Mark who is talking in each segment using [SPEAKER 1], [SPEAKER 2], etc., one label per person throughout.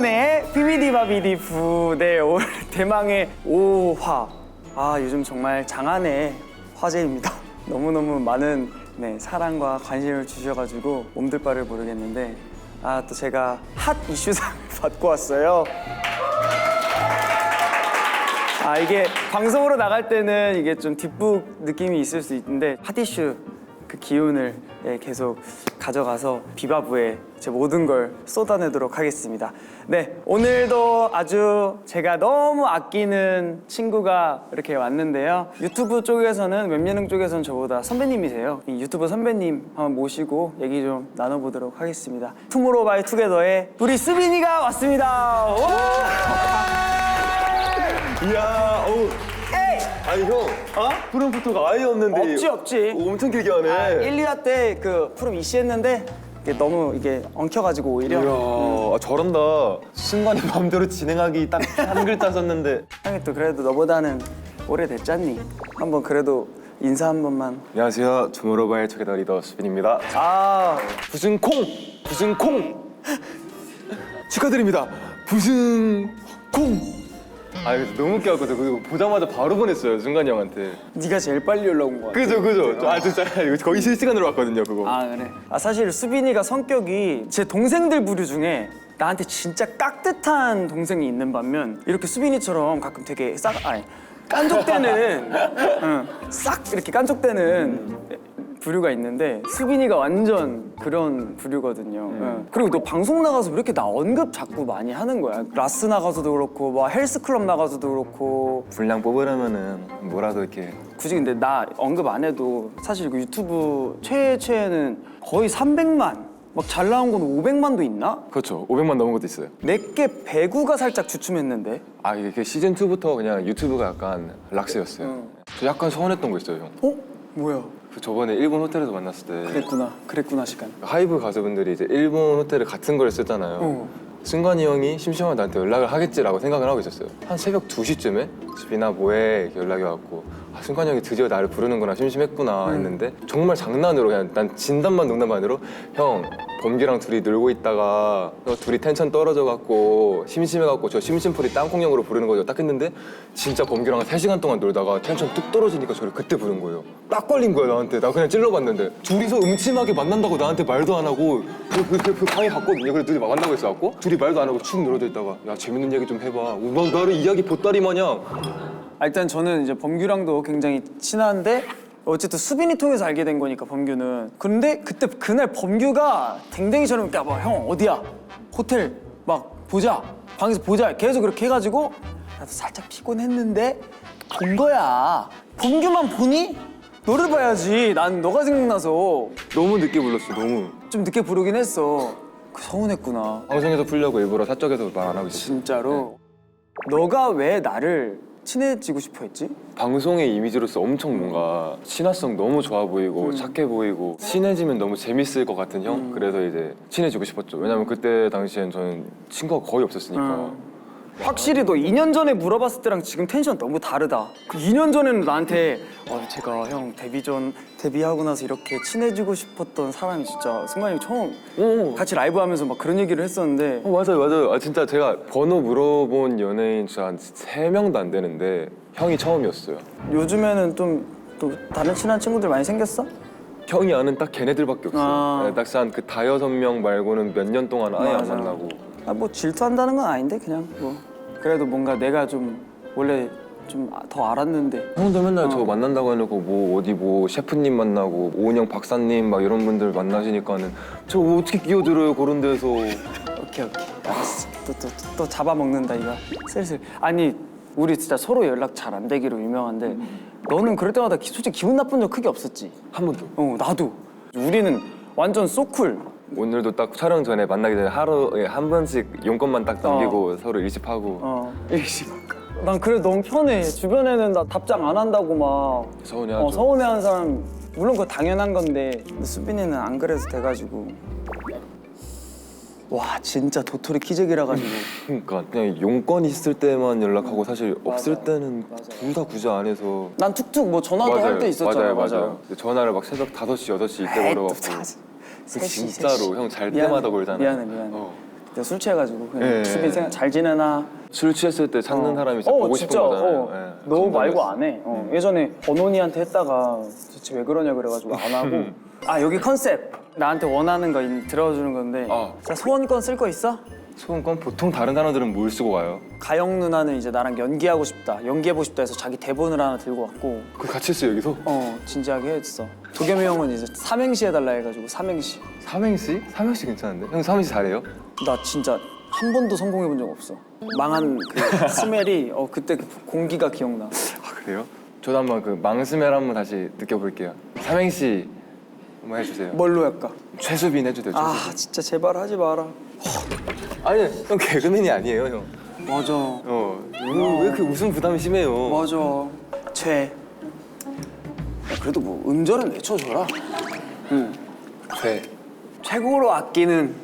[SPEAKER 1] 오랜만에 비비디바비디부. 네, 올 대망의 5화. 요즘 정말 장안의 화제입니다. 너무너무 많은 사랑과 관심을 주셔가지고 몸둘 바를 모르겠는데 또 제가 핫 이슈상을 받고 왔어요. 이게 방송으로 나갈 때는 이게 좀 뒷북 느낌이 있을 수 있는데 핫 이슈 그 기운을 계속 가져가서 비바부에 제 모든 걸 쏟아내도록 하겠습니다. 네, 오늘도 아주 제가 너무 아끼는 친구가 이렇게 왔는데요. 유튜브 쪽에서는 웹예능 쪽에서는 저보다 선배님이세요. 이 유튜브 선배님 한번 모시고 얘기 좀 나눠보도록 하겠습니다. 투모로우바이투게더의 우리 수빈이가 왔습니다.
[SPEAKER 2] 이야, 어우. 아니 형, 푸른포토가 아예 없는데
[SPEAKER 1] 없지.
[SPEAKER 2] 엄청 길게 하네.
[SPEAKER 1] 1, 2화 때 그 푸름 이시했는데 이게 너무 이게 엉켜가지고 오히려.
[SPEAKER 2] 이야, 잘한다. 순간에 마음대로 진행하기 딱 한 글자 썼는데.
[SPEAKER 1] 형이 또 그래도 너보다는 오래됐잖니. 한번 그래도 인사 한 번만.
[SPEAKER 2] 안녕하세요, 투모로우바이투게더 리더 수빈입니다. 부승콩! 축하드립니다. 부승콩! 그래서 너무 웃겨갖고 그거 보자마자 바로 보냈어요, 승관이 형한테.
[SPEAKER 1] 네가 제일 빨리 연락 온 거 같아.
[SPEAKER 2] 그죠. 진짜 이거 거의 실시간으로 왔거든요, 그거.
[SPEAKER 1] 그래. 사실 수빈이가 성격이 제 동생들 부류 중에 나한테 진짜 깍듯한 동생이 있는 반면 이렇게 수빈이처럼 가끔 되게 깐족대는 싹 이렇게 깐족대는 부류가 있는데 수빈이가 완전 그런 부류거든요. 그리고 너 방송 나가서 왜 이렇게 나 언급 자꾸 많이 하는 거야? 라스 나가서도 그렇고 뭐 헬스클럽 나가서도 그렇고.
[SPEAKER 2] 분량 뽑으려면은 뭐라도 이렇게.
[SPEAKER 1] 굳이 근데 나 언급 안 해도 사실 그 유튜브 최애는 거의 300만 막 잘 나온 건 500만도 있나?
[SPEAKER 2] 그렇죠, 500만 넘은 것도 있어요.
[SPEAKER 1] 내게 배구가 살짝 주춤했는데.
[SPEAKER 2] 이게 시즌 2부터 그냥 유튜브가 약간 락스였어요. 저 약간 서운했던 거 있어요, 형.
[SPEAKER 1] 뭐야?
[SPEAKER 2] 그 저번에 일본 호텔에서 만났을 때
[SPEAKER 1] 그랬구나 시간.
[SPEAKER 2] 하이브 가수분들이 이제 일본 호텔을 같은 걸 쓰잖아요. 승관이 형이 심심하면 나한테 연락을 하겠지라고 생각을 하고 있었어요. 한 새벽 2시쯤에 수빈아 뭐해? 이렇게 연락이 왔고 승관이 형이 드디어 나를 부르는구나, 심심했구나 했는데 정말 장난으로 그냥 난 진담만 농담만으로 형 범규랑 둘이 놀고 있다가 둘이 텐션 떨어져갖고 심심해갖고 저 심심풀이 땅콩형으로 부르는 거죠 딱 했는데 진짜 범규랑 3시간 동안 놀다가 텐션 뚝 떨어지니까 저를 그때 부른 거예요. 딱 걸린 거야 나한테. 나 그냥 찔러봤는데 둘이서 음침하게 만난다고 나한테 말도 안 하고 그 방에 갔거든요. 그래서 둘이 만나고 있어갖고 둘이 말도 안 하고 축 늘어져 있다가 야 재밌는 얘기 좀 해봐. 막 나를 이야기 보따리 마냥.
[SPEAKER 1] 일단 저는 이제 범규랑도 굉장히 친한데 어쨌든 수빈이 통해서 알게 된 거니까 범규는. 근데 그때 그날 범규가 댕댕이처럼 형 어디야? 호텔 막 보자. 방에서 보자. 계속 그렇게 해가지고 나도 살짝 피곤했는데 본 거야. 범규만 보니? 너를 봐야지. 난 너가 생각나서.
[SPEAKER 2] 너무 늦게 불렀어. 너무.
[SPEAKER 1] 좀 늦게 부르긴 했어. 서운했구나.
[SPEAKER 2] 방송에서 풀려고 일부러 사적에서 말 안 하고 있었어.
[SPEAKER 1] 진짜로? 너가 왜 나를 친해지고 싶어 했지?
[SPEAKER 2] 방송의 이미지로서 엄청 뭔가 친화성 너무 좋아 보이고 착해 보이고 친해지면 너무 재밌을 것 같은 형? 그래서 이제 친해지고 싶었죠. 왜냐면 그때 당시엔 저는 친구가 거의 없었으니까.
[SPEAKER 1] 확실히 너 2년 전에 물어봤을 때랑 지금 텐션 너무 다르다. 그 2년 전에는 나한테 제가 형 데뷔하고 나서 이렇게 친해지고 싶었던 사람이 진짜 승관이 처음 같이 라이브 하면서 막 그런 얘기를 했었는데.
[SPEAKER 2] 맞아요. 진짜 제가 번호 물어본 연예인 진짜 한 3명도 안 되는데 형이 처음이었어요.
[SPEAKER 1] 요즘에는 좀 또 다른 친한 친구들 많이 생겼어?
[SPEAKER 2] 형이 아는 딱 걔네들밖에 없어요. 딱 한 그 5-6명 말고는 몇 년 동안 아예 안 만나고.
[SPEAKER 1] 뭐 질투한다는 건 아닌데 그냥 뭐 그래도 뭔가 내가 좀 원래 좀 더 알았는데.
[SPEAKER 2] 형도 맨날 저 만난다고 해놓고 뭐 어디 뭐 셰프님 만나고 오은영 박사님 막 이런 분들 만나시니까는 저 어떻게 끼어들어요 그런 데서.
[SPEAKER 1] 오케이 알았어. 또 잡아먹는다 이거 슬슬. 아니 우리 진짜 서로 연락 잘 안 되기로 유명한데 너는 그럴 때마다 솔직히 기분 나쁜 적 크게 없었지?
[SPEAKER 2] 한 번도.
[SPEAKER 1] 나도. 우리는 완전 소쿨.
[SPEAKER 2] 오늘도 딱 촬영 전에 만나기 전에 하루에 한 번씩 용건만 딱 남기고 서로 일십하고.
[SPEAKER 1] 일십. 난 그래 너무 편해. 주변에는 나 답장 안 한다고 막
[SPEAKER 2] 서운해하죠.
[SPEAKER 1] 서운해하는 사람 물론 그거 당연한 건데 근데 수빈이는 안 그래도 돼가지고. 와 진짜 도토리 키재기라 가지고.
[SPEAKER 2] 그러니까 그냥 용건 있을 때만 연락하고 사실 없을 때는 둘 다 굳이 안 해서.
[SPEAKER 1] 난 툭툭 뭐 전화도 할 때 있었잖아.
[SPEAKER 2] 맞아요. 전화를 막 새벽 5시, 8시 이때 걸어갖고. 진짜로 형 잘 때마다 걸잖아.
[SPEAKER 1] 미안해. 내가 술 취해가지고 그냥
[SPEAKER 2] 예.
[SPEAKER 1] 수빈 생각 잘 지내나.
[SPEAKER 2] 술 취했을 때 찾는 사람이 진짜 보고 싶은 거잖아요. 예.
[SPEAKER 1] 너 말고
[SPEAKER 2] 감동이었어.
[SPEAKER 1] 안 해. 예전에 번원이한테 했다가 대체 왜 그러냐 그래가지고 안 하고. 아 여기 컨셉 나한테 원하는 거 들어주는 건데. 자 소원권 쓸 거 있어?
[SPEAKER 2] 소원권 보통 다른 사람들은 뭘 쓰고 가요?
[SPEAKER 1] 가영 누나는 이제 나랑 연기하고 싶다, 연기해보고 싶다 해서 자기 대본을 하나 들고 왔고.
[SPEAKER 2] 그 같이 했어 여기서?
[SPEAKER 1] 진지하게 했어. 도겸이 형은 이제 삼행시 해달라 해가지고 삼행시.
[SPEAKER 2] 삼행시? 삼행시 괜찮은데? 형 삼행시 잘해요?
[SPEAKER 1] 나 진짜 한 번도 성공해본 적 없어. 망한 그 스멜이 그때 그 공기가 기억나.
[SPEAKER 2] 아 그래요? 저도 한번 그 망스멜 한번 다시 느껴볼게요. 삼행시 한번 해주세요.
[SPEAKER 1] 뭘로 할까?
[SPEAKER 2] 최수빈 해주세요.
[SPEAKER 1] 아
[SPEAKER 2] 최수빈.
[SPEAKER 1] 진짜 제발 하지 마라.
[SPEAKER 2] 아니 형 개그맨이 아니에요 형.
[SPEAKER 1] 맞아.
[SPEAKER 2] 왜 이렇게 웃음 부담이 심해요?
[SPEAKER 1] 맞아. 최. 그래도 뭐 음절은 외쳐줘라. 응.
[SPEAKER 2] 배,
[SPEAKER 1] 최고로 아끼는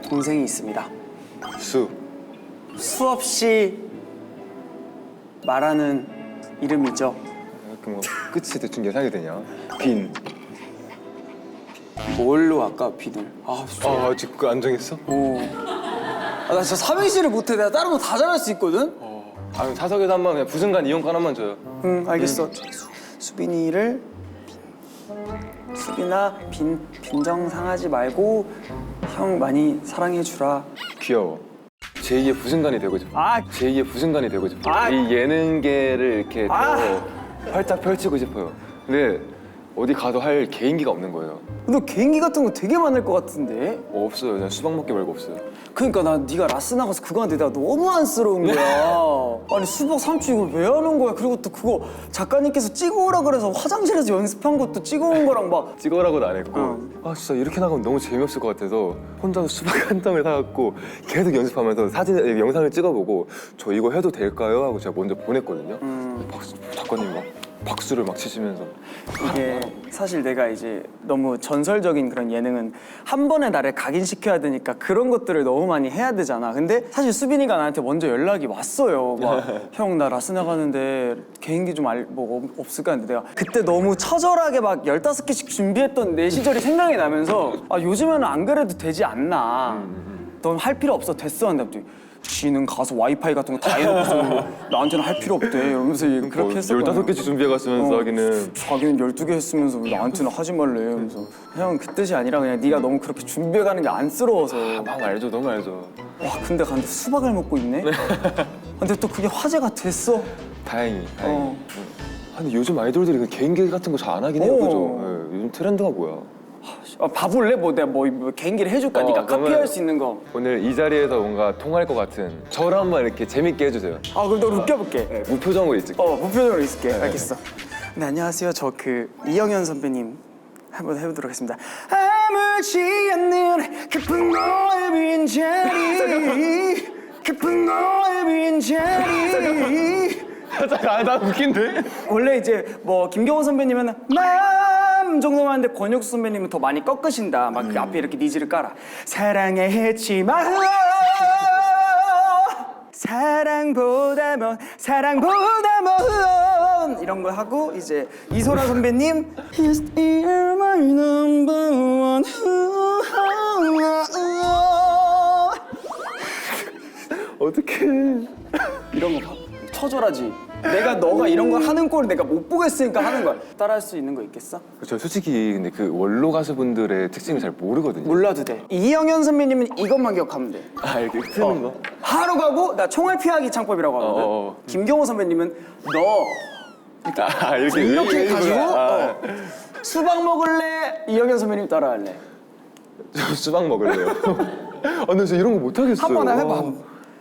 [SPEAKER 1] 동생이 있습니다.
[SPEAKER 2] 수,
[SPEAKER 1] 수없이 말하는 이름이죠.
[SPEAKER 2] 이렇게 뭐 끝이 대충 예상이 되냐? 빈.
[SPEAKER 1] 뭘로 할까 비늘?
[SPEAKER 2] 아직 그거 안 정했어?
[SPEAKER 1] 나 진짜 삼행시를 못해. 내가 다른 거 다 잘할 수 있거든.
[SPEAKER 2] 아 사석에서 한번 그냥 부승간 이용권 하나만 줘요.
[SPEAKER 1] 응 알겠어. 수빈이를 수빈아 빈정 상하지 말고 형 많이 사랑해 주라.
[SPEAKER 2] 귀여워. 제2의 부승간이 되고 싶어.
[SPEAKER 1] 아.
[SPEAKER 2] 제2의 부승간이 되고 싶어.
[SPEAKER 1] 아.
[SPEAKER 2] 이 예능계를 이렇게
[SPEAKER 1] 아.
[SPEAKER 2] 더 활짝 펼치고 싶어요. 근데 어디 가도 할 개인기가 없는 거예요.
[SPEAKER 1] 너 개인기 같은 거 되게 많을 것 같은데?
[SPEAKER 2] 없어요. 그냥 수박 먹기 말고 없어요.
[SPEAKER 1] 그러니까 나 네가 라스 나가서 그거 하는데 내가 너무 안쓰러운 거야. 아니 수박 3초 이걸 왜 하는 거야? 그리고 또 그거 작가님께서 찍어오라 그래서 화장실에서 연습한 것도 찍어온 거랑 막.
[SPEAKER 2] 찍어라고도 안 했고 아 진짜 이렇게 나가면 너무 재미없을 것 같아서 혼자서 수박 한 덩을 사갖고 계속 연습하면서 영상을 찍어보고 저 이거 해도 될까요? 하고 제가 먼저 보냈거든요. 작가님 막 박수를 막 치시면서
[SPEAKER 1] 이게 사실 내가 이제 너무 전설적인 그런 예능은 한 번에 나를 각인시켜야 되니까 그런 것들을 너무 많이 해야 되잖아. 근데 사실 수빈이가 나한테 먼저 연락이 왔어요. 막 형 나 라스 나가는데 개인기 좀 뭐 없을까 했는데 내가 그때 너무 처절하게 막 15개씩 준비했던 내 시절이 생각이 나면서 아 요즘에는 안 그래도 되지 않나. 넌 할 필요 없어 됐어 한데 갑자기 지는 가서 와이파이 같은 거 다 해놓고서 나한테는 할 필요 없대 이러면서 그렇게 했었거든.
[SPEAKER 2] 15개씩 준비해갔으면서 하기는
[SPEAKER 1] 자기는 12개 했으면서 왜 나한테는 하지 말래 이러면서 형 그 뜻이 아니라 그냥 네가 너무 그렇게 준비해가는 게 안쓰러워서.
[SPEAKER 2] 막 알죠. 너무 알죠.
[SPEAKER 1] 와 근데 수박을 먹고 있네? 근데 또 그게 화제가 됐어.
[SPEAKER 2] 다행히 근데 요즘 아이돌들이 그 개인기 같은 거 잘 안 하긴 해요. 그죠? 네, 요즘 트렌드가 뭐야?
[SPEAKER 1] 봐볼래? 뭐 내가 뭐 개인기를 해줄까? 네가
[SPEAKER 2] 그러면
[SPEAKER 1] 카피할 수 있는 거.
[SPEAKER 2] 오늘 이 자리에서 뭔가 통할 것 같은 저를 한번 이렇게 재밌게 해주세요.
[SPEAKER 1] 그럼 너 웃겨볼게.
[SPEAKER 2] 무표정으로 있을게.
[SPEAKER 1] 무표정으로 있을게. 알겠어. 네 안녕하세요. 저 그 이영현 선배님 한번 해보도록 하겠습니다. 아무렇지 않는 깊은 너의 빈자리 깊은 너의 빈자리.
[SPEAKER 2] 잠깐 나 웃긴데?
[SPEAKER 1] 원래 이제 뭐 김경호 선배님은 맘 정도만 하는데 권혁수 선배님은 더 많이 꺾으신다. 막 그 앞에 이렇게 니즈를 깔아. 사랑했지만 사랑보다 먼 이런 거 하고 이제 이소라 선배님 Is you're my number one
[SPEAKER 2] 어떡해.
[SPEAKER 1] 이런 거 봐. 처절하지. 너가 이런 걸 하는 꼴을 내가 못 보겠으니까 하는 거야. 따라할 수 있는 거 있겠어?
[SPEAKER 2] 저 솔직히 근데 그 원로 가수분들의 특징을 잘 모르거든요.
[SPEAKER 1] 몰라도 돼. 이영현 선배님은 이것만 기억하면 돼.
[SPEAKER 2] 이렇게 트는 거?
[SPEAKER 1] 하루 가고 나 총알 피하기 창법이라고 하거든. 김경호 선배님은 너 이렇게 해가지고 수박 먹을래? 이영현 선배님 따라할래?
[SPEAKER 2] 저 수박 먹을래요. 근데 저 이런 거 못하겠어요.
[SPEAKER 1] 한 번 해봐.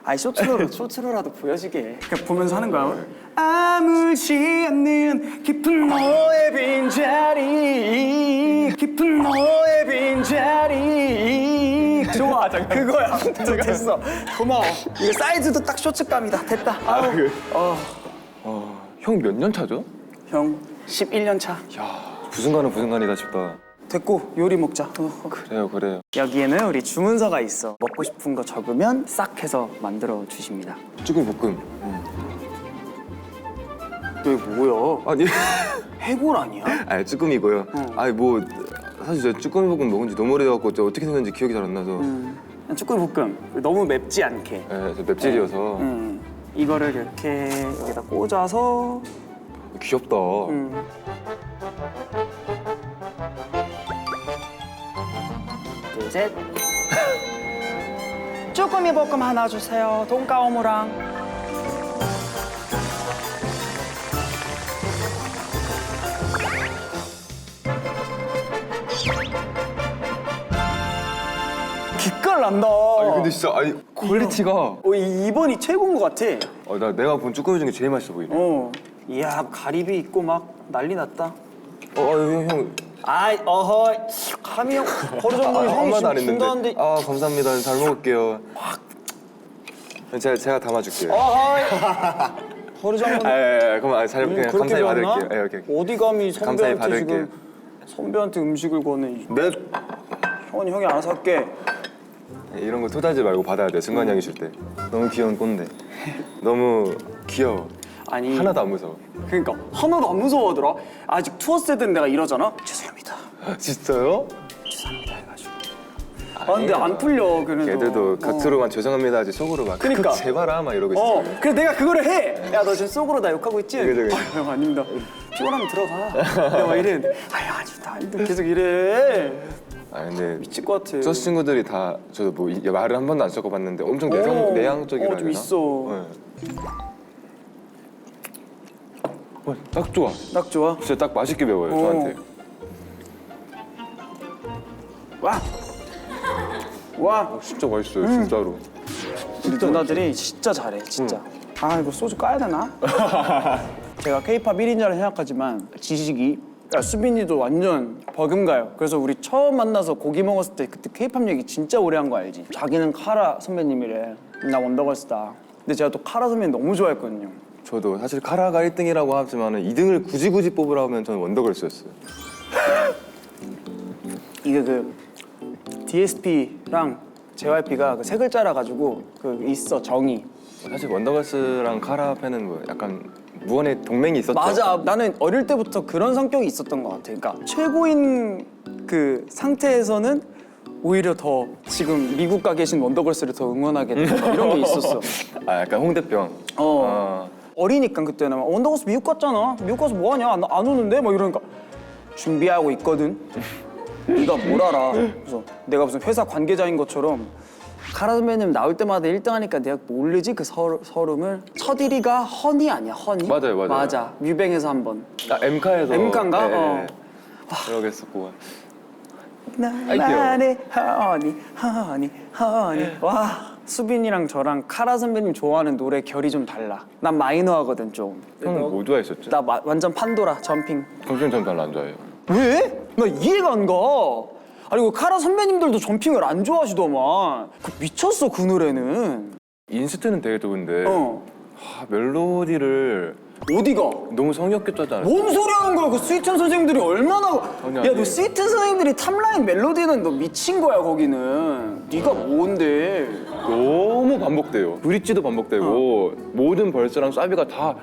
[SPEAKER 1] 아니 쇼츠로라도 보여지게. 그냥 보면서 하는 거야. 아무렇지 않는 깊은 너의 빈자리 깊은 너의 빈자리. 좋아 그거야. 됐어. 고마워. 이거 사이즈도 딱 쇼츠감이다. 됐다.
[SPEAKER 2] 형 몇 년 차죠?
[SPEAKER 1] 형 11년 차.
[SPEAKER 2] 야, 부승간이다 싶다.
[SPEAKER 1] 됐고 요리 먹자.
[SPEAKER 2] 그래요.
[SPEAKER 1] 여기에는 우리 주문서가 있어. 먹고 싶은 거 적으면 싹 해서 만들어 주십니다.
[SPEAKER 2] 쭈꾸미볶음.
[SPEAKER 1] 이게 뭐야?
[SPEAKER 2] 아니
[SPEAKER 1] 해골 아니야?
[SPEAKER 2] 쭈꾸미고요. 뭐 사실 저 쭈꾸미볶음 먹은 지 너무 오래돼갖고 어떻게 생겼는지 기억이 잘 안 나서
[SPEAKER 1] 쭈꾸미 볶음 너무 맵지 않게.
[SPEAKER 2] 네, 저 맵찔이어서
[SPEAKER 1] 이거를 이렇게 여기다 꽂아서
[SPEAKER 2] 귀엽다.
[SPEAKER 1] 둘, 셋. 쭈꾸미 볶음 하나 주세요. 돈가오무랑. 기깔 난다.
[SPEAKER 2] 근데 진짜 퀄리티가
[SPEAKER 1] 이번이 최고인 것 같아.
[SPEAKER 2] 내가 본 쭈꾸미 중에 제일 맛있어 보이네.
[SPEAKER 1] 이야, 가리비 있고 막 난리 났다.
[SPEAKER 2] 형.
[SPEAKER 1] 아이, 어허이. 감이 형, 버르 전문이 형이
[SPEAKER 2] 아무 말도
[SPEAKER 1] 지금
[SPEAKER 2] 안 했는데.
[SPEAKER 1] 준다는데.
[SPEAKER 2] 감사합니다. 잘 먹을게요. 제가 담아줄게요.
[SPEAKER 1] 어허이. 버르 전문.
[SPEAKER 2] 그럼 그냥 감사히 받을게요. 오케이.
[SPEAKER 1] 어디 감히
[SPEAKER 2] 감사히
[SPEAKER 1] 선배한테
[SPEAKER 2] 받을게요.
[SPEAKER 1] 지금 선배한테 음식을 거네.
[SPEAKER 2] 네.
[SPEAKER 1] 형이 알아서 할게.
[SPEAKER 2] 이런 거 토달지 말고 받아야 돼. 승관이 형이 줄 때. 너무 귀여운 꼰대. 너무 귀여워.
[SPEAKER 1] 아니
[SPEAKER 2] 하나도 안 무서워.
[SPEAKER 1] 그러니까 하나도 안 무서워하더라. 아직 투어스 때는 내가 이러잖아. 죄송합니다.
[SPEAKER 2] 진짜요?
[SPEAKER 1] 죄송합니다 해가지고. 근데 안 풀려. 그래도.
[SPEAKER 2] 걔들도 겉으로만 죄송합니다 하지 속으로 막
[SPEAKER 1] 그러니까.
[SPEAKER 2] 제발 막 이러고 있어.
[SPEAKER 1] 그래서 내가 그거를 해. 야, 너 지금 속으로 나 욕하고 있지?
[SPEAKER 2] 그래.
[SPEAKER 1] 형 아닙니다. 피곤하면 들어가. 내가 막 이랬는데 아닙니다. 계속 이래.
[SPEAKER 2] 근데
[SPEAKER 1] 미칠 것 같아.
[SPEAKER 2] 저 친구들이 다 저도 뭐 말을 한 번도 안 섞어봤는데 엄청 내향적이라 해야
[SPEAKER 1] 좀
[SPEAKER 2] 되나?
[SPEAKER 1] 있어.
[SPEAKER 2] 딱 좋아.
[SPEAKER 1] 딱 좋아.
[SPEAKER 2] 진짜 딱 맛있게 배워요 저한테.
[SPEAKER 1] 와.
[SPEAKER 2] 진짜 맛있어요 진짜로.
[SPEAKER 1] 우리 누나들이 진짜 잘해, 진짜. 이거 소주 까야 되나? 제가 K-팝 1인자를 생각하지만 지식이 수빈이도 완전 버금가요. 그래서 우리 처음 만나서 고기 먹었을 때 그때 K-팝 얘기 진짜 오래 한 거 알지? 자기는 카라 선배님이래. 나 원더걸스다. 근데 제가 또 카라 선배님 너무 좋아했거든요.
[SPEAKER 2] 저도 사실 카라가 1등이라고 하지만 2등을 굳이 뽑으라면 저는 원더걸스였어요.
[SPEAKER 1] 이게 DSP랑 JYP가 세 글자라 가지고 있어 정의.
[SPEAKER 2] 사실 원더걸스랑 카라 팬은 뭐 약간 무언의 동맹이 있었죠.
[SPEAKER 1] 맞아. 나는 어릴 때부터 그런 성격이 있었던 것 같아. 그러니까 최고인 그 상태에서는 오히려 더 지금 미국 가 계신 원더걸스를 더 응원하게 되고 이런 게 있었어.
[SPEAKER 2] 약간 홍대병.
[SPEAKER 1] 어리니까 그때는 막 원더걸스 미국 갔잖아. 미국 가서 뭐 하냐? 안 오는데? 막 이러니까 준비하고 있거든. 네가 뭘 알아? 그래서 내가 무슨 회사 관계자인 것처럼 카라 선배님 나올 때마다 1등 하니까 내가 모르지 그 서름을. 첫 1위가 허니 아니야, 허니?
[SPEAKER 2] 맞아요.
[SPEAKER 1] 맞아. 뮤뱅에서 한 번.
[SPEAKER 2] 엠카에서.
[SPEAKER 1] 엠카인가?
[SPEAKER 2] 네. 그러게 했었고.
[SPEAKER 1] 나만의 허니. 와, 수빈이랑 저랑 카라 선배님 좋아하는 노래 결이 좀 달라. 난 마이너 하거든 좀.
[SPEAKER 2] 형은 뭐 좋아했었죠?
[SPEAKER 1] 나 완전 판도라, 점핑.
[SPEAKER 2] 정신 전 별로 안 좋아해요.
[SPEAKER 1] 왜? 나 이해가 안 가. 아니 그 카라 선배님들도 점핑을 안 좋아하시더만. 미쳤어 그 노래는.
[SPEAKER 2] 인스트는 되게 좋은데
[SPEAKER 1] 어.
[SPEAKER 2] 멜로디를
[SPEAKER 1] 어디가?
[SPEAKER 2] 너무 성의 없게 짰잖아요.
[SPEAKER 1] 뭔 소리 하는 거야? 그 스위튼 선생님들이 얼마나.
[SPEAKER 2] 아니,
[SPEAKER 1] 야,
[SPEAKER 2] 아니.
[SPEAKER 1] 너 스위튼 선생님들이 탑라인 멜로디는 너 미친 거야 거기는. 네가 뭔데?
[SPEAKER 2] 너무 반복돼요. 브릿지도 반복되고 모든 벌스랑 사비가 다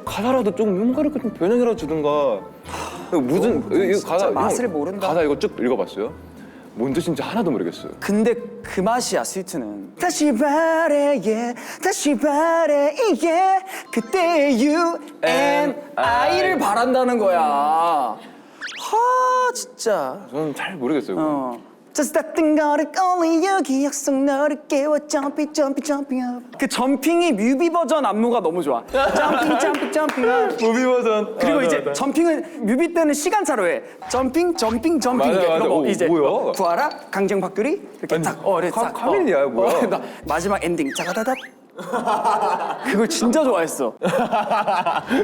[SPEAKER 2] 가사라도 좀 뭔가를 좀 변형이라도 주든가. 무슨 이거 가사
[SPEAKER 1] 맛을 모른다.
[SPEAKER 2] 가사 이거 쭉 읽어봤어요? 뭔 뜻인지 하나도 모르겠어요.
[SPEAKER 1] 근데 그 맛이야 스위트는. 다시 바래 다시 바래 그때 you and I를 바란다는 거야. 진짜.
[SPEAKER 2] 저는 잘 모르겠어요. 그건.
[SPEAKER 1] Just that thing got it only 여기 약속 너를 깨워 jumping up. 그 점핑이 뮤비 버전 안무가 너무 좋아. jumping up.
[SPEAKER 2] 무비 버전.
[SPEAKER 1] 그리고 이제 점핑은 뮤비 때는 시간차로 해. 점핑
[SPEAKER 2] 맞아,
[SPEAKER 1] 이게
[SPEAKER 2] 맞아.
[SPEAKER 1] 그러고
[SPEAKER 2] 오,
[SPEAKER 1] 이제
[SPEAKER 2] 뭐야?
[SPEAKER 1] 구하라 강정 박규리 이렇게
[SPEAKER 2] 아니,
[SPEAKER 1] 딱 이렇게 딱.
[SPEAKER 2] 카밀리야, 뭐야?
[SPEAKER 1] 마지막 엔딩 짜가다닥. 그걸 진짜 좋아했어.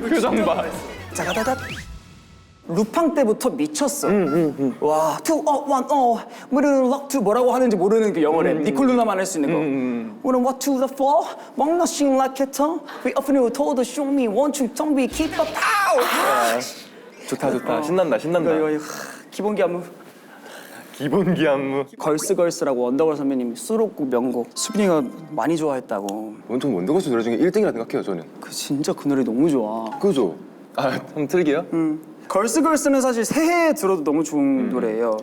[SPEAKER 2] 표정 봐.
[SPEAKER 1] 짜가다닥. 루팡 때부터 미쳤어. 와, 2, 1, 우리는 lock to 뭐라고 하는지 모르는 그 영어 랩. 니콜 누나만 할 수 있는 거. 우리는 what to the floor, walk nothing like a tongue. We often were told to show me one, two, don't be keep up.
[SPEAKER 2] 좋다. 신난다.
[SPEAKER 1] 이거 기본기 안무.
[SPEAKER 2] 기본기 안무.
[SPEAKER 1] 걸스라고 원더걸 선배님 수록곡 명곡. 수빈이가 많이 좋아했다고.
[SPEAKER 2] 원통 원더걸스 노래 중에 1등이라 생각해요 저는.
[SPEAKER 1] 진짜 그 노래 너무 좋아.
[SPEAKER 2] 그죠? 한번 틀게요.
[SPEAKER 1] 걸스는 사실 새해에 들어도 너무 좋은 노래예요.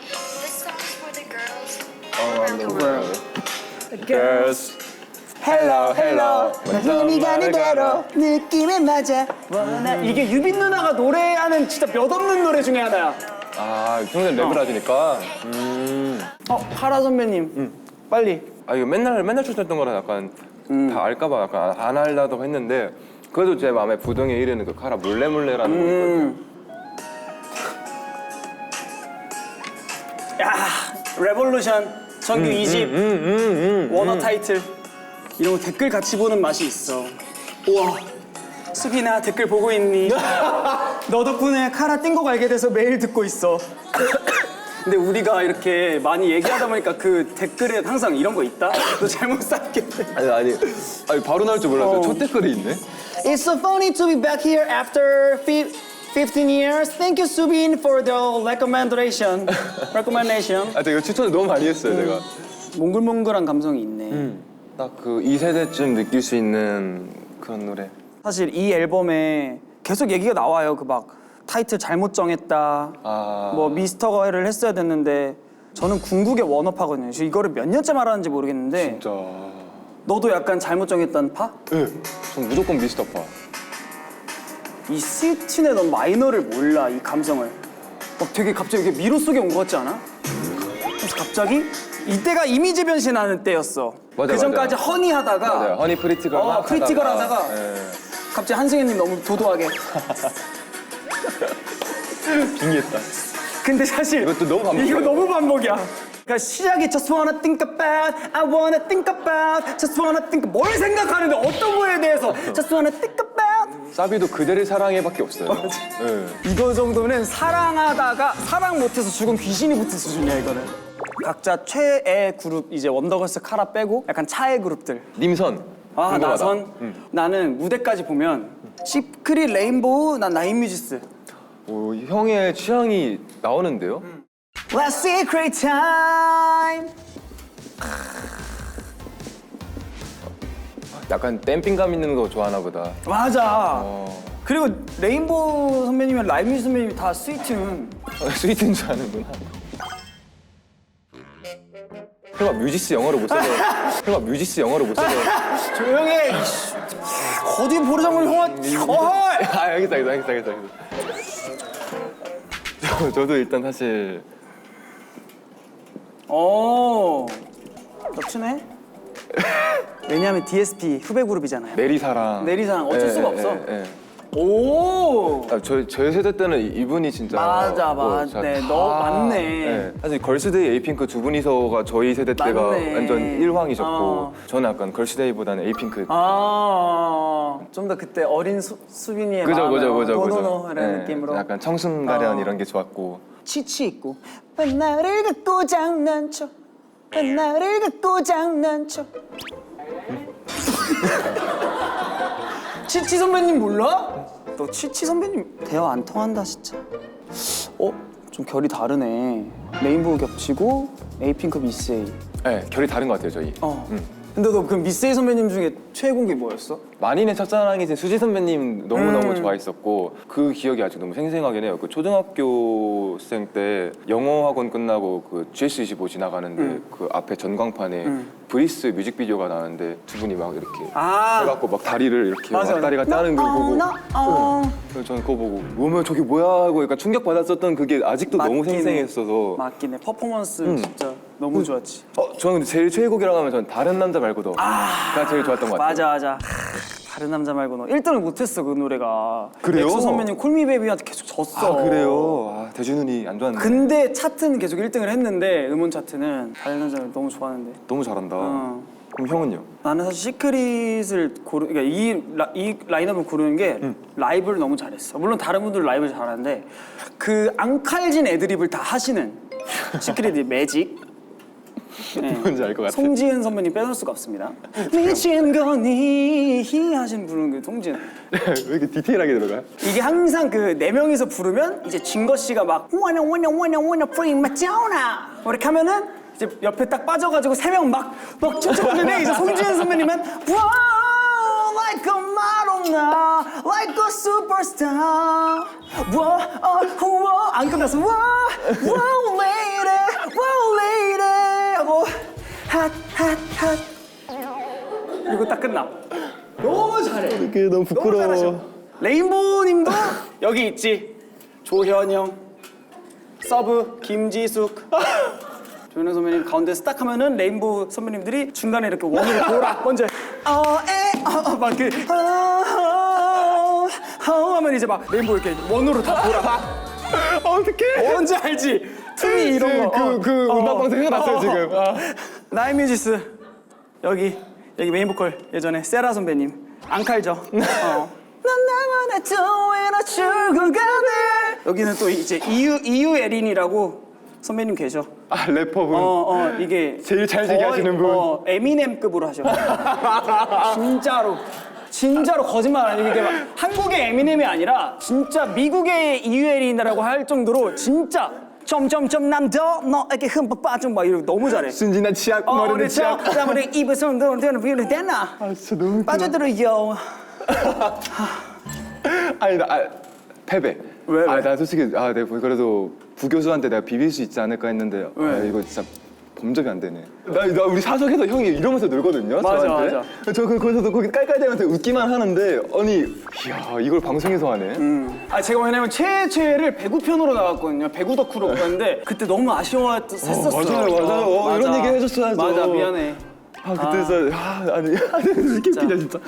[SPEAKER 3] This song's for the girls.
[SPEAKER 1] cover.
[SPEAKER 2] Girls.
[SPEAKER 1] Hello, hello.
[SPEAKER 2] 나 힘이 가는 대로
[SPEAKER 1] 느낌에 맞아. 이게 유빈 누나가 노래하는 진짜 몇 없는 노래 중에 하나야.
[SPEAKER 2] 아, 평소에 랩을 하시니까.
[SPEAKER 1] 카라 선배님. 빨리.
[SPEAKER 2] 아, 이거 맨날 출전했던 거라 약간 다 알까봐 약간 안 하려고 했는데 그래도 제 마음에 부동의 1위는 그 카라 몰래몰래라는 곡이거든요.
[SPEAKER 1] 야, 레볼루션 정규 2집 원어 타이틀 이런 거 댓글 같이 보는 맛이 있어. 우와, 수빈아 댓글 보고 있니? 너 덕분에 카라 띵곡 알게 돼서 매일 듣고 있어. 근데 우리가 이렇게 많이 얘기하다 보니까 그 댓글에 항상 이런 거 있다? 너 잘못 쌌겠네.
[SPEAKER 2] 아니 바로 나올 줄 몰랐어요. 첫 댓글이 있네.
[SPEAKER 1] It's so funny to be back here after 15 years. Thank you, Subin, for the recommendation.
[SPEAKER 2] 아, 제가 추천을 너무 많이 했어요, 제가.
[SPEAKER 1] 몽글몽글한 감성이 있네.
[SPEAKER 2] 딱 그 2세대쯤 느낄 수 있는 그런 노래.
[SPEAKER 1] 사실 이 앨범에 계속 얘기가 나와요. 그 막 타이틀 잘못 정했다.
[SPEAKER 2] 아.
[SPEAKER 1] 뭐 미스터가를 했어야 됐는데 저는 궁극의 원업하거든요. 그래서 이거를 몇 년째 말하는지 모르겠는데
[SPEAKER 2] 진짜.
[SPEAKER 1] 너도 약간 잘못 정했다는 파?
[SPEAKER 2] 네. 전 무조건 미스터파.
[SPEAKER 1] 이 스위트넷 넌 마이너를 몰라, 이 감성을. 막 되게 갑자기 이렇게 미로 속에 온 것 같지 않아? 그래서 갑자기 이때가 이미지 변신하는 때였어.
[SPEAKER 2] 맞아,
[SPEAKER 1] 그 전까지
[SPEAKER 2] 맞아요.
[SPEAKER 1] 허니 하다가
[SPEAKER 2] 맞아요. 허니 프리티걸 막
[SPEAKER 1] 프리티걸 하다가
[SPEAKER 2] 예.
[SPEAKER 1] 갑자기 한승현님 너무 도도하게.
[SPEAKER 2] 빙의했다.
[SPEAKER 1] 근데 사실
[SPEAKER 2] 이것도 너무 반복이야.
[SPEAKER 1] 이거 너무 반복이야. 그러니까 시작이 just wanna think about, I wanna think about, just wanna think. 뭘 생각하는데 어떤 거에 대해서 just wanna think about.
[SPEAKER 2] 사비도 그대를 사랑해밖에 없어요. 예.
[SPEAKER 1] 이거 정도는 사랑하다가 사랑 못해서 죽은 귀신이 붙은 수준이야 이거는. 각자 최애 그룹 이제 원더걸스 카라 빼고 약간 차애 그룹들.
[SPEAKER 2] 님선.
[SPEAKER 1] 아
[SPEAKER 2] 궁금하다.
[SPEAKER 1] 나선. 나는 무대까지 보면 시크릿 레인보우, 난 나인뮤지스.
[SPEAKER 2] 오, 형의 취향이 나오는데요?
[SPEAKER 1] Last secret time.
[SPEAKER 2] 약간 댐핑감 있는 거 좋아하나 보다.
[SPEAKER 1] 맞아. 그리고 레인보우 선배님이랑 라임뮤지스 선배님이 다 스위트는
[SPEAKER 2] 스위트인 줄 아는구나. 형아 뮤지스 영어로 못 써서. 형아 뮤지스 영어로 못 써서.
[SPEAKER 1] 조용해. 이씨. 어디 보르장물 형아. 어허이.
[SPEAKER 2] 아, 알겠어. 저도 일단 사실
[SPEAKER 1] 겹치네. 왜냐하면 DSP 후배 그룹이잖아요.
[SPEAKER 2] 내리사랑.
[SPEAKER 1] 내리사랑 어쩔 수가 없어.
[SPEAKER 2] 예.
[SPEAKER 1] 오.
[SPEAKER 2] 아, 저희 세대 때는 이분이 진짜
[SPEAKER 1] 맞아.
[SPEAKER 2] 진짜
[SPEAKER 1] 네,
[SPEAKER 2] 다-
[SPEAKER 1] 너 맞네.
[SPEAKER 2] 예. 사실 걸스데이 에이핑크 두 분이서가 저희 세대 때가
[SPEAKER 1] 맞네.
[SPEAKER 2] 완전 일황이셨고 저는 약간 걸스데이보다는 에이핑크.
[SPEAKER 1] 좀 더 그때 어린 수빈이의
[SPEAKER 2] 그죠.
[SPEAKER 1] 노노노 이런
[SPEAKER 2] 예,
[SPEAKER 1] 느낌으로.
[SPEAKER 2] 약간 청순가련 이런 게 좋았고.
[SPEAKER 1] 치치 있고 나를 갖고 장난쳐 나를 갖고 장난쳐. 치치 선배님 몰라? 너 치치 선배님 대화 안 통한다 진짜. 좀 결이 다르네. 레인보우 겹치고 에이핑크 미스에이.
[SPEAKER 2] 네, 결이 다른 것 같아요 저희.
[SPEAKER 1] 근데 너 그 미스에이 선배님 중에 최애곡이 뭐였어?
[SPEAKER 2] 만인의 첫사랑이신 수지 선배님 너무너무 좋아했었고 그 기억이 아직 너무 생생하긴 해요. 그 초등학교생 때 영어 학원 끝나고 그 GS25 지나가는데 그 앞에 전광판에 브리스 뮤직비디오가 나왔는데 두 분이 막 이렇게 해갖고 막 다리를 이렇게
[SPEAKER 1] 맞아.
[SPEAKER 2] 왔다리가 따는 거 보고 그래서 저는 그거 보고 뭐면 저게 뭐야 하고 약간 충격받았었던 그게 아직도 너무
[SPEAKER 1] 맞긴 해.
[SPEAKER 2] 생생했어서
[SPEAKER 1] 맞긴 해. 퍼포먼스 진짜 너무 좋았지.
[SPEAKER 2] 저는 근데 제일 최애곡이라고 하면 전 다른 남자 말고도 가 제일 좋았던 것 같아요.
[SPEAKER 1] 맞아. 다른 남자 말고는 1등을 못했어 그 노래가.
[SPEAKER 2] 그래요?
[SPEAKER 1] 엑소 선배님 콜미베이비한테 계속 졌어.
[SPEAKER 2] 아 그래요? 아 대준훈이 안 좋았네.
[SPEAKER 1] 근데 차트는 계속 1등을 했는데 음원 차트는 다른 남자를 너무 좋아하는데.
[SPEAKER 2] 너무 잘한다. 그럼 형은요?
[SPEAKER 1] 나는 사실 시크릿을 그러니까 이 라인업을 고르는 게 라이브를 너무 잘했어. 물론 다른 분들 라이브를 잘하는데 그 앙칼진 애드립을 다 하시는 시크릿의 매직. 네.
[SPEAKER 2] 뭔지 알 것 같아.
[SPEAKER 1] 송지은 선배님 빼놓을 수가 없습니다. 미친 거니 하시는 부르는 그 송지은.
[SPEAKER 2] 왜 이렇게 디테일하게 들어가요?
[SPEAKER 1] 이게 항상 그 네 명이서 부르면 이제 진거 씨가 막 wanna free Madonna 이렇게 하면은 이제 옆에 딱 빠져가지고 세 명 막 춤추는데 이제 송지은 선배님은 wow like a Madonna like a superstar wow 안 끝났어 wow lady 하고 핫. 이거 딱 끝나. 너무 잘해.
[SPEAKER 2] 이게 너무
[SPEAKER 1] 너무 잘하셔. 레인보우님도 여기 있지. 조현영, 서브 김지숙. 조현영 선배님 가운데서 딱 하면은 레인보우 선배님들이 중간에 이렇게 원으로 돌아. 먼저 막그 하면 이제 막 레인보우 이렇게 원으로 다 돌아.
[SPEAKER 2] 어떡해.
[SPEAKER 1] 뭔지 알지? 투미 이런 거.
[SPEAKER 2] 그 음악방송 생각났어요 지금.
[SPEAKER 1] 나인 뮤지스 여기 메인 보컬 예전에 세라 선배님 안 칼죠? 난 나만의 도에나 출근가네. 여기는 또 이제 이유에린이라고 선배님 계셔.
[SPEAKER 2] 아 래퍼분.
[SPEAKER 1] 이게
[SPEAKER 2] 제일 잘 제기하시는 분.
[SPEAKER 1] 에미넴급으로 하셔. 진짜로 거짓말 아니고 이게 막 한국의 에미넴이 아니라 진짜 미국의 이유에린이라고 할 정도로 진짜 점점점 남도 너에게 흠뻑 빠져 막 이러고 너무 잘해.
[SPEAKER 2] 순진한 치약 머리는 치약.
[SPEAKER 1] 그다음에 입에 손도 비는 되나?
[SPEAKER 2] 아 진짜 너무
[SPEAKER 1] 빠져들어요.
[SPEAKER 2] 아니 나 패배.
[SPEAKER 1] 왜?
[SPEAKER 2] 나 솔직히 내가 그래도 부교수한테 내가 비빌 수 있지 않을까 했는데 이거 진짜 범접이 안 되네. 나 우리 사석에서 형이 이러면서 놀거든요.
[SPEAKER 1] 맞아,
[SPEAKER 2] 저한테.
[SPEAKER 1] 맞아.
[SPEAKER 2] 저 거기서도 거기 깔깔대면서 웃기만 하는데 아니 이야 이걸 방송에서 하네.
[SPEAKER 1] 제가 왜냐면 최애를 배구 편으로 나갔거든요. 배구 덕후로 갔는데 그때 너무 아쉬워했었어.
[SPEAKER 2] 맞아요. 이런 얘기 해줬어야죠.
[SPEAKER 1] 맞아, 미안해.
[SPEAKER 2] 그때서 아니 이렇게 웃기냐 진짜.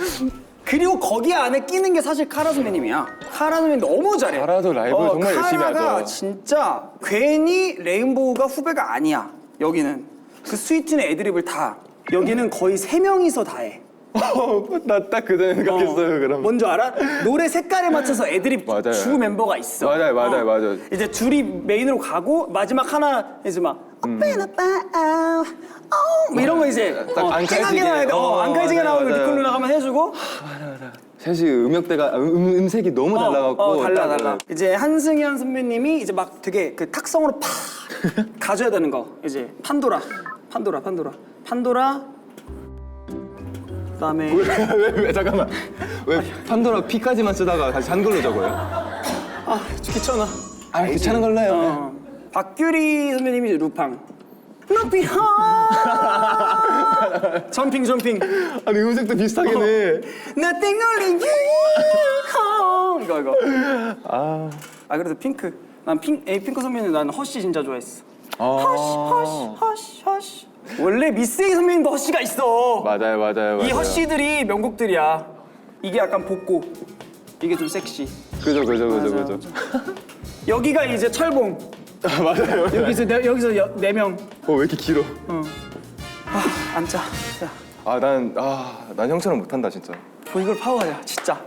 [SPEAKER 1] 그리고 거기 안에 끼는 게 사실 카라 선배님이야. 카라 선배님 너무 잘해.
[SPEAKER 2] 카라도 라이브 정말 열심히
[SPEAKER 1] 카라가
[SPEAKER 2] 하죠. 진짜
[SPEAKER 1] 괜히 레인보우가 후배가 아니야. 여기는 그 스위트는 애드립을 다. 여기는 거의 3명이서 다 해.
[SPEAKER 2] 나 딱 그 전에 생각했어요 그럼.
[SPEAKER 1] 뭔지 알아? 노래 색깔에 맞춰서 애드립
[SPEAKER 2] 맞아요.
[SPEAKER 1] 주 멤버가 있어.
[SPEAKER 2] 맞아요.
[SPEAKER 1] 이제 둘이 메인으로 가고 마지막 하나 이제 막 뭐 이런 거 이제
[SPEAKER 2] 앙칼지게.
[SPEAKER 1] 앙칼지게 나오면
[SPEAKER 2] 맞아요.
[SPEAKER 1] 리콜로 나가면 해주고
[SPEAKER 2] 셋이 음역대가 음색이 너무 달라갖고
[SPEAKER 1] 달라. 이제 한승현 선배님이 이제 막 되게 그 탁성으로 팍 가져야 되는 거 이제 판도라. 그다음에
[SPEAKER 2] 왜 잠깐만 왜 판도라 P까지만 쓰다가 다시 한글로 적어요?
[SPEAKER 1] 귀찮아.
[SPEAKER 2] 귀찮은 걸로 해요.
[SPEAKER 1] 박규리 선배님이 이제 루팡. 높이 점핑.
[SPEAKER 2] 아니 음색도 비슷하긴 해.
[SPEAKER 1] Nothing only you. 이거. 그래도 핑크. 난 핑크 선배님 난 허쉬 진짜 좋아했어. 허쉬. 원래 미스 A 선배님도 허쉬가 있어.
[SPEAKER 2] 맞아요.
[SPEAKER 1] 이 허쉬들이 명곡들이야. 이게 약간 복고. 이게 좀 섹시.
[SPEAKER 2] 그죠.
[SPEAKER 1] 여기가 이제 철봉.
[SPEAKER 2] 맞아요.
[SPEAKER 1] 여기서 4명.
[SPEAKER 2] 왜 이렇게 길어?
[SPEAKER 1] 앉자. 야,
[SPEAKER 2] 난 형처럼 못한다 진짜.
[SPEAKER 1] 보이글 파워야 진짜.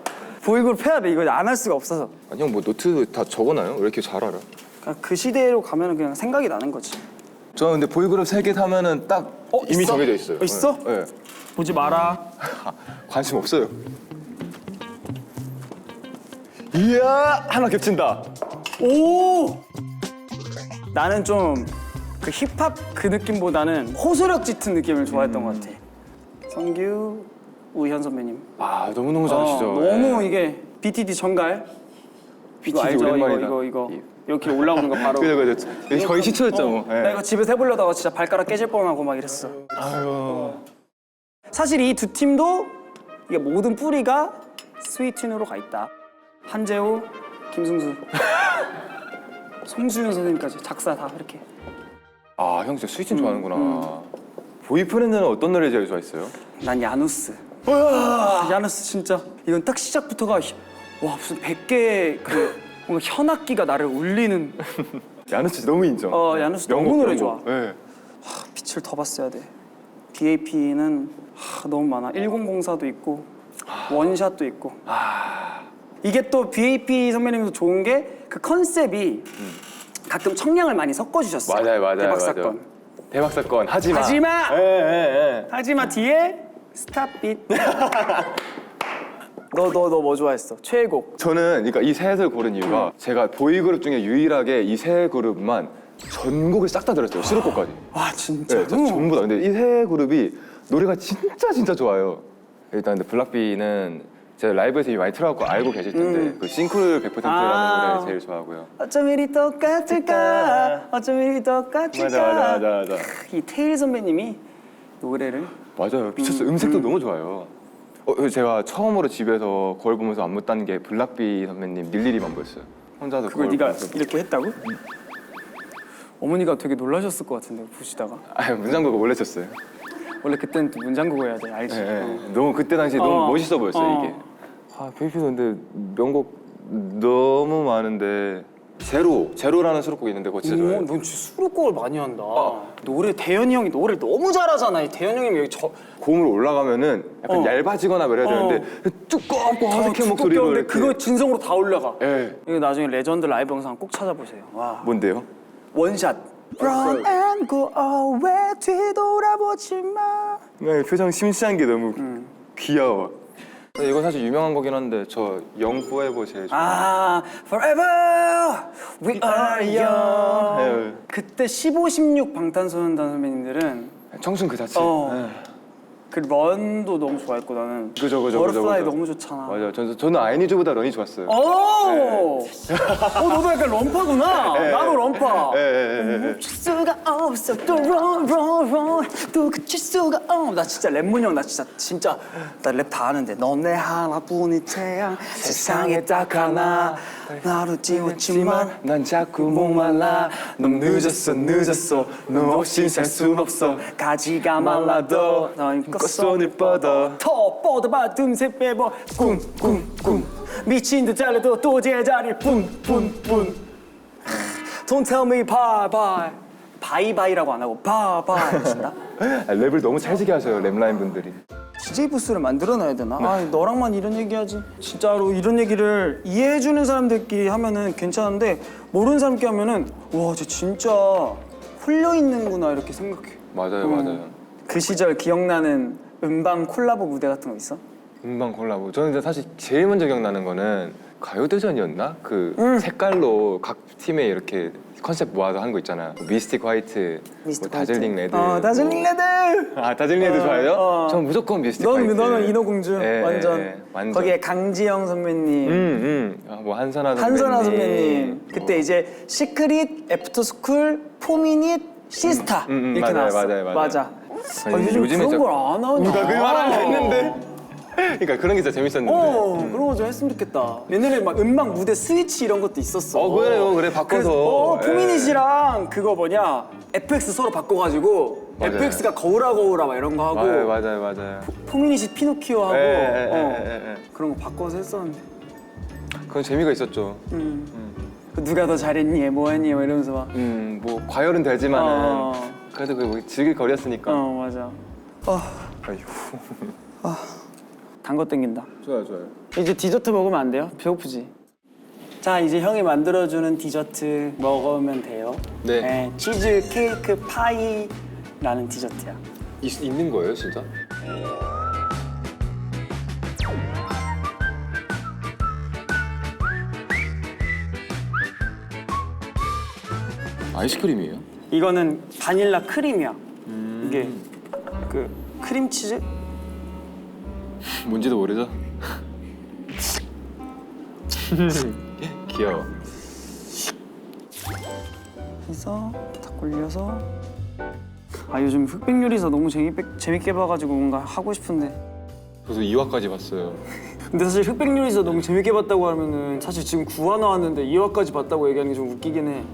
[SPEAKER 1] 보이글 패야 돼. 이거 안 할 수가 없어서.
[SPEAKER 2] 아니 형 뭐 노트 다 적어놔요? 왜 이렇게 잘 알아?
[SPEAKER 1] 그냥 그 시대로 가면은 그냥 생각이 나는 거지.
[SPEAKER 2] 저 근데 보이그룹 3개 타면은 딱 이미
[SPEAKER 1] 있어?
[SPEAKER 2] 정해져 있어요.
[SPEAKER 1] 있어?
[SPEAKER 2] 네.
[SPEAKER 1] 보지 마라.
[SPEAKER 2] 관심 없어요. 이야 하나 겹친다.
[SPEAKER 1] 오! 나는 좀 그 힙합 그 느낌보다는 호소력 짙은 느낌을 좋아했던 것 같아. 성규, 우현 선배님.
[SPEAKER 2] 너무너무 잘하시죠.
[SPEAKER 1] 너무 이게 BTD 전갈. 이거
[SPEAKER 2] BTD
[SPEAKER 1] 알죠?
[SPEAKER 2] 오랜만이다.
[SPEAKER 1] 이거. 이렇게 올라오는 거 바로.
[SPEAKER 2] 그죠. 거의 시초였죠 뭐.
[SPEAKER 1] 나 이거 집에서 해보려다가 진짜 발가락 깨질 뻔하고 막 이랬어.
[SPEAKER 2] 아유.
[SPEAKER 1] 사실 이 두 팀도 이게 모든 뿌리가 스위틴으로 가 있다. 한재호, 김승수, 송수현 선생님까지 작사 다 이렇게.
[SPEAKER 2] 형 진짜 스위친 좋아하는구나. 보이프렌드는 어떤 노래 제일 좋아했어요?
[SPEAKER 1] 난 야누스. 야누스 진짜 이건 딱 시작부터가 와 무슨 100개 그 뭔가 현악기가 나를 울리는.
[SPEAKER 2] 야누스 너무 인정.
[SPEAKER 1] 야누스 너무 노래 좋아.
[SPEAKER 2] 네.
[SPEAKER 1] 빛을 더 봤어야 돼. BAP는 너무 많아. 1004도 있고 원샷도 있고. 이게 또 BAP 선배님도 좋은 게 그 컨셉이 가끔 청량을 많이 섞어주셨어.
[SPEAKER 2] 맞아요.
[SPEAKER 1] 대박 사건.
[SPEAKER 2] 대박 사건 하지마.
[SPEAKER 1] 하지마.
[SPEAKER 2] 예.
[SPEAKER 1] 하지마 뒤에 스탑빗. 너 뭐 좋아했어? 최애곡.
[SPEAKER 2] 저는 그러니까 이 셋을 고른 이유가 제가 보이그룹 중에 유일하게 이 세 그룹만 전곡을 싹 다 들었어요. 수록곡까지.
[SPEAKER 1] 와 진짜.
[SPEAKER 2] 네, 전부 다. 근데 이 세 그룹이 노래가 진짜 좋아요. 일단 근데 블락비는 제가 라이브에서 이미 많이 틀어갖고 알고 계실 텐데 그 싱크로율 100%라는 노래 제일 좋아하고요.
[SPEAKER 1] 어쩜 이리 똑같을까? 어쩜 이리 똑같을까?
[SPEAKER 2] 맞아.
[SPEAKER 1] 이 테일 선배님이 노래를.
[SPEAKER 2] 맞아요. 미쳤어요. 음색도 너무 좋아요. 제가 처음으로 집에서 거울 보면서 안무 딴 게 블락비 선배님 닐리리만 보였어요. 혼자서
[SPEAKER 1] 그걸
[SPEAKER 2] 거울
[SPEAKER 1] 네가
[SPEAKER 2] 보면서.
[SPEAKER 1] 이렇게 했다고? 어머니가 되게 놀라셨을 것 같은데 보시다가.
[SPEAKER 2] 문장구가 원래 쳤어요.
[SPEAKER 1] 원래 그때는 또 문장구고 해야 돼, 알지?
[SPEAKER 2] 너무 그때 당시에 너무 멋있어 보였어요, 이게. 베이비도 근데 명곡 너무 많은데 제로라는 수록곡이 있는데 그거 진짜 좋아해요.
[SPEAKER 1] 넌 진짜 수록곡을 많이 한다. 노래 대현이 형이 노래를 너무 잘하잖아. 이 대현이 형이 여기
[SPEAKER 2] 고음으로 올라가면은 약간 얇아지거나 그래야 되는데 두껍고 하드캐 목소리로
[SPEAKER 1] 근데
[SPEAKER 2] 이렇게.
[SPEAKER 1] 그거 진성으로 다 올라가.
[SPEAKER 2] 예.
[SPEAKER 1] 이거 나중에 레전드 라이브 영상 꼭 찾아보세요. 와.
[SPEAKER 2] 뭔데요?
[SPEAKER 1] 원샷. Run and go away 뒤돌아보지 마.
[SPEAKER 2] 네, 표정 심시한 게 너무 귀여워. 이거 사실 유명한 거긴 한데 저 Young Forever 제일 좋아요.
[SPEAKER 1] Forever we are young.
[SPEAKER 2] 네.
[SPEAKER 1] 그때 15, 16 방탄소년단 선배님들은
[SPEAKER 2] 청순 그 자체. 네.
[SPEAKER 1] 그 런도 너무 좋아했고 나는.
[SPEAKER 2] 그죠.
[SPEAKER 1] 버터플라이 너무 좋잖아.
[SPEAKER 2] 맞아. 저는 아이니즈보다 런이 좋았어요.
[SPEAKER 1] 너도 약간 런파구나. 나도 런파.
[SPEAKER 2] 예.
[SPEAKER 1] 칠 수가 없어 또 run 또 그칠 수가 없어. 나 진짜 랩문 형 나 진짜 나 랩 다 아는데 넌 내 하나뿐인 태양 세상에 딱 하나 나로 지웠지만
[SPEAKER 2] 난 자꾸 목말라.
[SPEAKER 1] 넌 늦었어 너 없이 살 순 없어 가지가 말라도 넌
[SPEAKER 2] 손을 뻗어
[SPEAKER 1] 더 뻗어봐 틈새 빼봐 꿈 미친 듯 달려도 또 제자리를 뿐 Don't tell me bye 바이바이라고 안 하고 바이바이 하신다?
[SPEAKER 2] 랩을 너무 찰지게 하셔요 랩라인 분들이.
[SPEAKER 1] DJ 부스를 만들어놔야 되나? 너랑만 이런 얘기하지. 진짜로 이런 얘기를 이해해주는 사람들끼리 하면은 괜찮은데 모르는 사람끼리 하면은 와, 쟤 진짜 홀려있는구나 이렇게 생각해.
[SPEAKER 2] 맞아요.
[SPEAKER 1] 그 시절 기억나는 음방 콜라보 무대 같은 거 있어?
[SPEAKER 2] 음방 콜라보. 저는 근데 사실 제일 먼저 기억나는 거는 가요대전이었나? 그 색깔로 각 팀에 이렇게 컨셉 모아서 한 거 있잖아요. 미스틱 화이트, 다즐링 레드.
[SPEAKER 1] 다즐링 레드!
[SPEAKER 2] 다즐링 레드 좋아해요? 전 무조건 미스틱 화이트.
[SPEAKER 1] 너는 인어공주 완전.
[SPEAKER 2] 완전.
[SPEAKER 1] 거기에 강지영 선배님,
[SPEAKER 2] 뭐 한선아
[SPEAKER 1] 선배님. 그때 이제 시크릿, 애프터스쿨, 포미닛, 시스타 이렇게 나왔어. 맞아. 요즘 그런 걸 안 하냐?
[SPEAKER 2] 누가 그 말을 했는데? 그러니까 그런 게 진짜 재밌었는데.
[SPEAKER 1] 그런 거 좀 했으면 좋겠다. 옛날에 막 음악 무대 스위치 이런 것도 있었어.
[SPEAKER 2] 그래 바꿔서.
[SPEAKER 1] 포미닛이랑 그거 뭐냐 FX 서로 바꿔가지고
[SPEAKER 2] 맞아요.
[SPEAKER 1] FX가 거울아 막 이런 거 하고
[SPEAKER 2] 맞아요.
[SPEAKER 1] 포미닛이 피노키오 하고
[SPEAKER 2] 예.
[SPEAKER 1] 그런 거 바꿔서 했었는데.
[SPEAKER 2] 그건 재미가 있었죠.
[SPEAKER 1] 누가 더 잘했니 뭐했니 뭐 이러면서 막.
[SPEAKER 2] 뭐 과열은 되지만은 그래도 그 즐길 거리였으니까.
[SPEAKER 1] 맞아. 단 거 땡긴다.
[SPEAKER 2] 좋아요.
[SPEAKER 1] 이제 디저트 먹으면 안 돼요? 배고프지? 자, 이제 형이 만들어주는 디저트 먹으면 돼요.
[SPEAKER 2] 네.
[SPEAKER 1] 치즈 케이크 파이라는 디저트야.
[SPEAKER 2] 있는 거예요, 진짜? 아이스크림이에요?
[SPEAKER 1] 이거는 바닐라 크림이야. 이게 그 크림치즈?
[SPEAKER 2] 뭔지도 모르죠? 귀여워.
[SPEAKER 1] 해서 딱 올려서. 요즘 흑백 요리사 너무 재밌게 봐가지고 뭔가 하고 싶은데.
[SPEAKER 2] 저도 2화까지 봤어요.
[SPEAKER 1] 근데 사실 흑백 요리사 너무 재밌게 봤다고 하면은 사실 지금 9화 나왔는데 2화까지 봤다고 얘기하는 게 좀 웃기긴 해.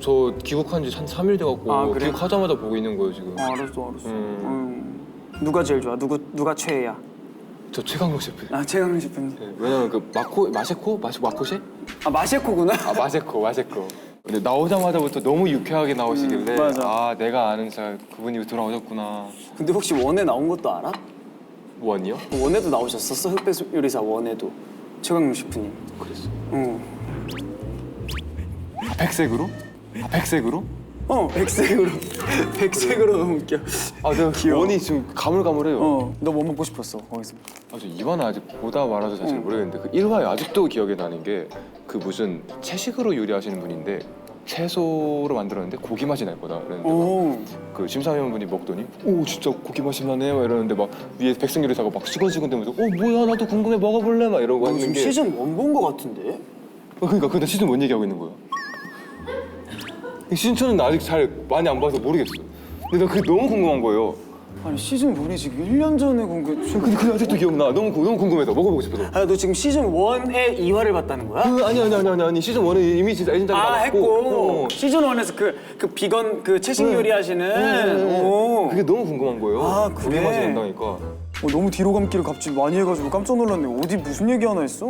[SPEAKER 2] 저 귀국한 지 한 3일 돼갖고
[SPEAKER 1] 그래?
[SPEAKER 2] 귀국하자마자 보고 있는 거예요 지금.
[SPEAKER 1] 알았어. 누가 제일 좋아? 누가 최애야?
[SPEAKER 2] 저 최강록 셰프.
[SPEAKER 1] 최강민 셰프님.
[SPEAKER 2] 네, 왜냐면 그 마코셰?
[SPEAKER 1] 마셰코구나.
[SPEAKER 2] 마셰코. 근데 나오자마자부터 너무 유쾌하게 나오시길래
[SPEAKER 1] 맞아.
[SPEAKER 2] 내가 아는 그분이 돌아오셨구나.
[SPEAKER 1] 근데 혹시 원에 나온 것도 알아?
[SPEAKER 2] 원이요?
[SPEAKER 1] 원에도 나오셨었어? 흑백 요리사 원에도 최강민 셰프님.
[SPEAKER 2] 그랬어.
[SPEAKER 1] 응.
[SPEAKER 2] 백색으로? 백색으로?
[SPEAKER 1] 백색으로 너무 웃겨.
[SPEAKER 2] 내가
[SPEAKER 1] 귀여워.
[SPEAKER 2] 원이 지금 가물가물해요.
[SPEAKER 1] 너 뭐 먹고 싶었어 거기서?
[SPEAKER 2] 저 2화는 아직 보다 말아서 잘 모르겠는데 그 1화에 아직도 기억에 나는 게 그 무슨 채식으로 요리하시는 분인데 채소로 만들었는데 고기 맛이 날 거다 그랬는데 그 심사위원분이 먹더니 진짜 고기 맛이 나네 막 이러는데 막 위에 백승 요리사가 막 시건시건 대면서 뭐야 나도 궁금해 먹어볼래 막 이러고 하는
[SPEAKER 1] 지금
[SPEAKER 2] 게
[SPEAKER 1] 시즌 1 본 거 같은데?
[SPEAKER 2] 그러니까 근데 시즌 뭔 얘기하고 있는 거야? 시즌 2는 나 아직 잘 많이 안 봐서 모르겠어. 근데 나 그게 너무 궁금한 거예요.
[SPEAKER 1] 아니 시즌 1이 지금 1년 전에 공개.
[SPEAKER 2] 근데 아직도 기억나. 너무 궁금해서 먹어보고 싶어서.
[SPEAKER 1] 아, 너 지금 시즌 1의 2화를 봤다는 거야?
[SPEAKER 2] 아니 시즌 1은 이미 진짜 애진작이
[SPEAKER 1] 아,
[SPEAKER 2] 나왔고.
[SPEAKER 1] 했고 시즌 1에서 그 비건 그 채식 요리하시는. 오.
[SPEAKER 2] 그게 너무 궁금한 거예요.
[SPEAKER 1] 아, 그래?
[SPEAKER 2] 고기 맛이 난다니까.
[SPEAKER 1] 너무 뒤로 감기를 갑자기 많이 해가지고 깜짝 놀랐네. 어디 무슨 얘기 하나 했어?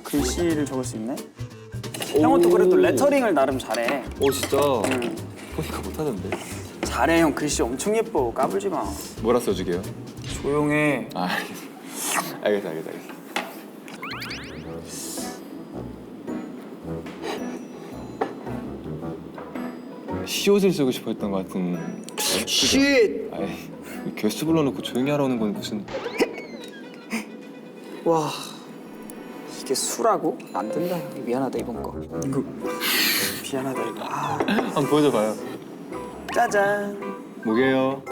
[SPEAKER 1] 글씨를 적을 수 있네? 형은 또 그래도 레터링을 나름 잘해.
[SPEAKER 2] 진짜. 보니까 못하던데.
[SPEAKER 1] 잘해, 형. 글씨 엄청 예뻐. 까불지 마.
[SPEAKER 2] 뭐라 써주게요?
[SPEAKER 1] 조용해.
[SPEAKER 2] 알겠어. 시옷을 쓰고 싶었던 것 같은.
[SPEAKER 1] 쉿!
[SPEAKER 2] 아이, 게스트 불러놓고 조용히 하라는 건 무슨.
[SPEAKER 1] 와, 이게 수라고? 안 된다. 미안하다, 이번 거. 이거 미안하다, 이거.
[SPEAKER 2] 한번 보여줘봐요.
[SPEAKER 1] 짜잔.
[SPEAKER 2] 뭐게요?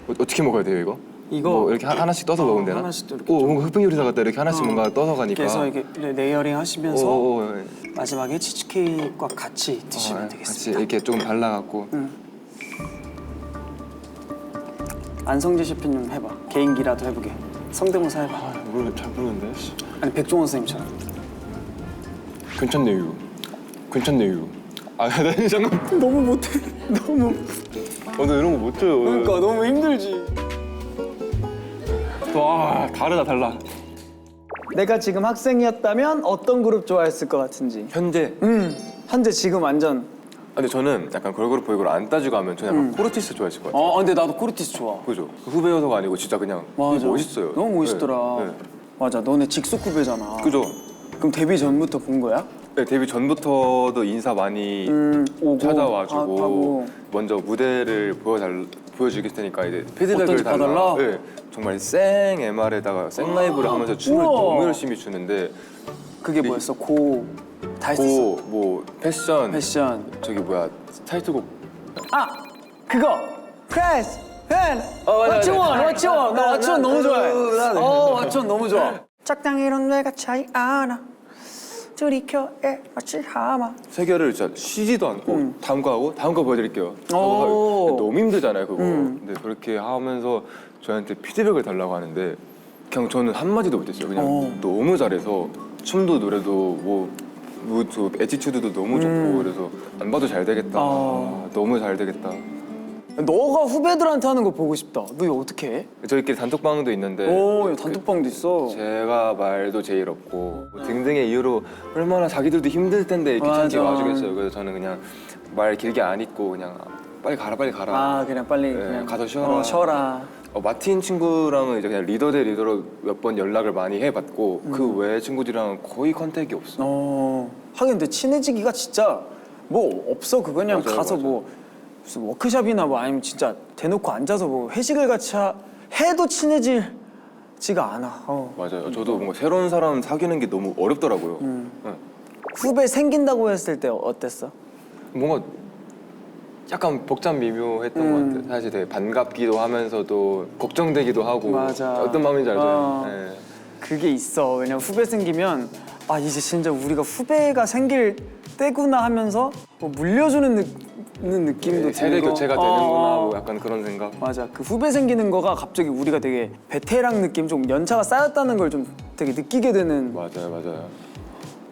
[SPEAKER 2] 어떻게 먹어야 돼요 이거?
[SPEAKER 1] 이거
[SPEAKER 2] 뭐 이렇게 하나씩 떠서 먹으면 되나?
[SPEAKER 1] 하나씩 또 이렇게
[SPEAKER 2] 뭔가 흑백 요리사 같다. 이렇게 하나씩 뭔가 떠서 가니까.
[SPEAKER 1] 그래서 이게 레이어링 하시면서
[SPEAKER 2] 예.
[SPEAKER 1] 마지막에 치즈케이크와 같이 드시면
[SPEAKER 2] 같이
[SPEAKER 1] 되겠습니다.
[SPEAKER 2] 이렇게 조금 발라갖고.
[SPEAKER 1] 안성재 셰프님 해봐. 개인기라도 해보게. 성대모사 해봐.
[SPEAKER 2] 잘 모르는데.
[SPEAKER 1] 아니 백종원 선생님처럼.
[SPEAKER 2] 괜찮네요. 나 잠깐.
[SPEAKER 1] 너무 못해. 너무.
[SPEAKER 2] 나 이런 거 못해요.
[SPEAKER 1] 그러니까 너무 힘들지.
[SPEAKER 2] 와 달라.
[SPEAKER 1] 내가 지금 학생이었다면 어떤 그룹 좋아했을 것 같은지.
[SPEAKER 2] 현재.
[SPEAKER 1] 현재 지금 완전.
[SPEAKER 2] 근데 저는 약간 걸그룹 보이그룹 안 따지고 하면 저는 약간 코르티스 좋아했을 것 같아요.
[SPEAKER 1] 근데 나도 코르티스 좋아.
[SPEAKER 2] 그죠? 후배여서가 아니고 진짜 그냥
[SPEAKER 1] 맞아.
[SPEAKER 2] 멋있어요.
[SPEAKER 1] 너무 멋있더라.
[SPEAKER 2] 네, 네.
[SPEAKER 1] 맞아. 너네 직속 후배잖아.
[SPEAKER 2] 그죠?
[SPEAKER 1] 그럼 데뷔 전부터 본 거야?
[SPEAKER 2] 네, 데뷔 전부터도 인사 많이
[SPEAKER 1] 오고
[SPEAKER 2] 찾아와주고
[SPEAKER 1] 하고.
[SPEAKER 2] 먼저 무대를 보여주길 테니까 이제 피드백을
[SPEAKER 1] 어떤지 봐달라?
[SPEAKER 2] 네, 정말 생 MR에다가 생 라이브를 하면서 춤을
[SPEAKER 1] 우와.
[SPEAKER 2] 너무 열심히 추는데
[SPEAKER 1] 그게 뭐였어? 다 했었어.
[SPEAKER 2] 뭐 패션 저기 뭐야 타이틀곡
[SPEAKER 1] 그거 프레스 팬
[SPEAKER 2] 맞아,
[SPEAKER 1] 왓츠원
[SPEAKER 2] 맞아.
[SPEAKER 1] 왓츠원 나 왓츠원 너무 좋아해.
[SPEAKER 2] 나도.
[SPEAKER 1] 왓츠원 너무 좋아. 적당히 이런 뇌가 차이 않아 들이켜에 마치 하마.
[SPEAKER 2] 세 개를 진짜 쉬지도 않고 다음 거 보여드릴게요.
[SPEAKER 1] 오.
[SPEAKER 2] 너무 힘들잖아요 그거. 근데 그렇게 하면서 저한테 피드백을 달라고 하는데 그냥 저는 한마디도 못했어요. 그냥 너무 잘해서 춤도 노래도 뭐 애티튜드도 너무 좋고 그래서 안 봐도 잘 되겠다. 너무 잘 되겠다.
[SPEAKER 1] 너가 후배들한테 하는 거 보고 싶다. 너 이거 어떻게 해?
[SPEAKER 2] 저희끼리 단톡방도 있는데
[SPEAKER 1] 단톡방도 있어.
[SPEAKER 2] 제가 말도 제일 없고 뭐 등등의 이유로 얼마나 자기들도 힘들 텐데 귀찮게
[SPEAKER 1] 맞아.
[SPEAKER 2] 와주겠어요. 그래서 저는 그냥 말 길게 안 읽고 그냥 빨리 가라.
[SPEAKER 1] 그냥 빨리
[SPEAKER 2] 네,
[SPEAKER 1] 그냥
[SPEAKER 2] 가서 쉬어라.
[SPEAKER 1] 쉬어라.
[SPEAKER 2] 마틴 친구랑은 이제 그냥 리더 대 리더로 몇 번 연락을 많이 해봤고 그 외 친구들이랑은 거의 컨택이 없어.
[SPEAKER 1] 하긴 근데 친해지기가 진짜 뭐 없어. 그냥
[SPEAKER 2] 맞아요,
[SPEAKER 1] 가서
[SPEAKER 2] 맞아요.
[SPEAKER 1] 뭐 무슨 워크숍이나 뭐 아니면 진짜 대놓고 앉아서 뭐 회식을 같이 해도 친해지지가 않아.
[SPEAKER 2] 맞아요. 저도 뭔가 새로운 사람 사귀는 게 너무 어렵더라고요. 네.
[SPEAKER 1] 후배 생긴다고 했을 때 어땠어?
[SPEAKER 2] 뭔가 약간 복잡 미묘했던 것 같아요. 사실 되게 반갑기도 하면서도 걱정되기도 하고
[SPEAKER 1] 맞아.
[SPEAKER 2] 어떤 마음인지 알죠? 네.
[SPEAKER 1] 그게 있어. 왜냐면 후배 생기면 이제 진짜 우리가 후배가 생길 때구나 하면서 뭐 물려주는 느낌도 들고
[SPEAKER 2] 세대 교체가 되는구나 뭐 약간 그런 생각.
[SPEAKER 1] 맞아. 그 후배 생기는 거가 갑자기 우리가 되게 베테랑 느낌, 좀 연차가 쌓였다는 걸 좀 되게 느끼게 되는.
[SPEAKER 2] 맞아요.